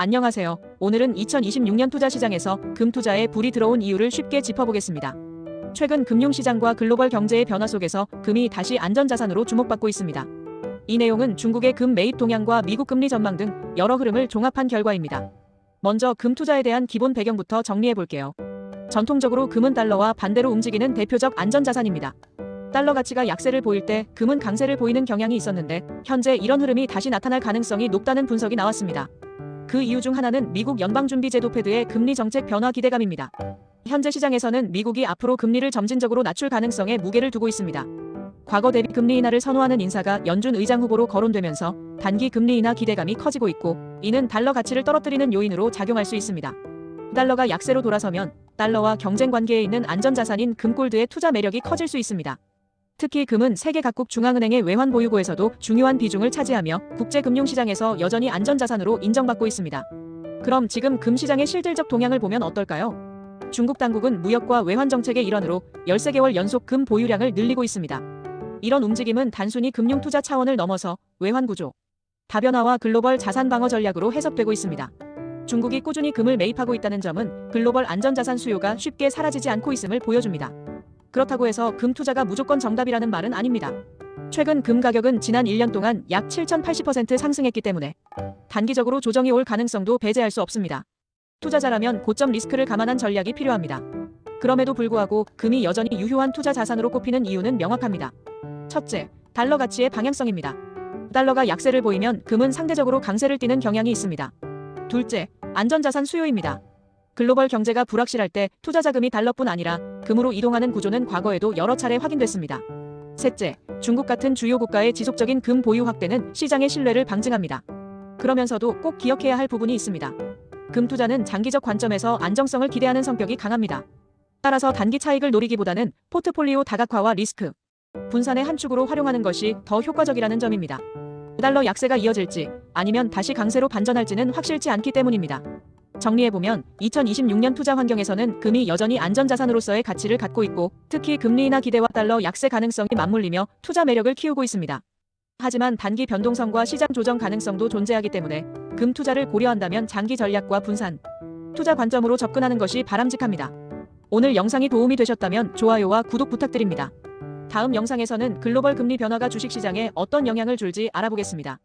안녕하세요. 오늘은 2026년 투자시장에서 금 투자에 불이 들어온 이유를 쉽게 짚어보겠습니다. 최근 금융시장과 글로벌 경제의 변화 속에서 금이 다시 안전자산으로 주목받고 있습니다. 이 내용은 중국의 금 매입 동향과 미국 금리 전망 등 여러 흐름을 종합한 결과입니다. 먼저 금 투자에 대한 기본 배경부터 정리해볼게요. 전통적으로 금은 달러와 반대로 움직이는 대표적 안전자산입니다. 달러 가치가 약세를 보일 때 금은 강세를 보이는 경향이 있었는데 현재 이런 흐름이 다시 나타날 가능성이 높다는 분석이 나왔습니다. 그 이유 중 하나는 미국 연방준비제도 패드의 금리 정책 변화 기대감입니다. 현재 시장에서는 미국이 앞으로 금리를 점진적으로 낮출 가능성에 무게를 두고 있습니다. 과거 대비 금리 인하를 선호하는 인사가 연준 의장 후보로 거론되면서 단기 금리 인하 기대감이 커지고 있고, 이는 달러 가치를 떨어뜨리는 요인으로 작용할 수 있습니다. 달러가 약세로 돌아서면 달러와 경쟁 관계에 있는 안전자산인 금골드의 투자 매력이 커질 수 있습니다. 특히 금은 세계 각국 중앙은행의 외환 보유고에서도 중요한 비중을 차지하며 국제금융시장에서 여전히 안전자산으로 인정받고 있습니다. 그럼 지금 금 시장의 실질적 동향을 보면 어떨까요? 중국 당국은 무역과 외환 정책의 일환으로 13개월 연속 금 보유량을 늘리고 있습니다. 이런 움직임은 단순히 금융 투자 차원을 넘어서 외환 구조, 다변화와 글로벌 자산 방어 전략으로 해석되고 있습니다. 중국이 꾸준히 금을 매입하고 있다는 점은 글로벌 안전자산 수요가 쉽게 사라지지 않고 있음을 보여줍니다. 그렇다고 해서 금 투자가 무조건 정답이라는 말은 아닙니다. 최근 금 가격은 지난 1년 동안 약 7,080% 상승했기 때문에 단기적으로 조정이 올 가능성도 배제할 수 없습니다. 투자자라면 고점 리스크를 감안한 전략이 필요합니다. 그럼에도 불구하고 금이 여전히 유효한 투자 자산으로 꼽히는 이유는 명확합니다. 첫째, 달러 가치의 방향성입니다. 달러가 약세를 보이면 금은 상대적으로 강세를 띠는 경향이 있습니다. 둘째, 안전자산 수요입니다. 글로벌 경제가 불확실할 때 투자 자금이 달러뿐 아니라 금으로 이동하는 구조는 과거에도 여러 차례 확인됐습니다. 셋째, 중국 같은 주요 국가의 지속적인 금 보유 확대는 시장의 신뢰를 방증합니다. 그러면서도 꼭 기억해야 할 부분이 있습니다. 금 투자는 장기적 관점에서 안정성을 기대하는 성격이 강합니다. 따라서 단기 차익을 노리기보다는 포트폴리오 다각화와 리스크 분산의 한 축으로 활용하는 것이 더 효과적이라는 점입니다. 달러 약세가 이어질지 아니면 다시 강세로 반전할지는 확실치 않기 때문입니다. 정리해보면 2026년 투자 환경에서는 금이 여전히 안전자산으로서의 가치를 갖고 있고, 특히 금리 인하 기대와 달러 약세 가능성이 맞물리며 투자 매력을 키우고 있습니다. 하지만 단기 변동성과 시장 조정 가능성도 존재하기 때문에 금 투자를 고려한다면 장기 전략과 분산, 투자 관점으로 접근하는 것이 바람직합니다. 오늘 영상이 도움이 되셨다면 좋아요와 구독 부탁드립니다. 다음 영상에서는 글로벌 금리 변화가 주식시장에 어떤 영향을 줄지 알아보겠습니다.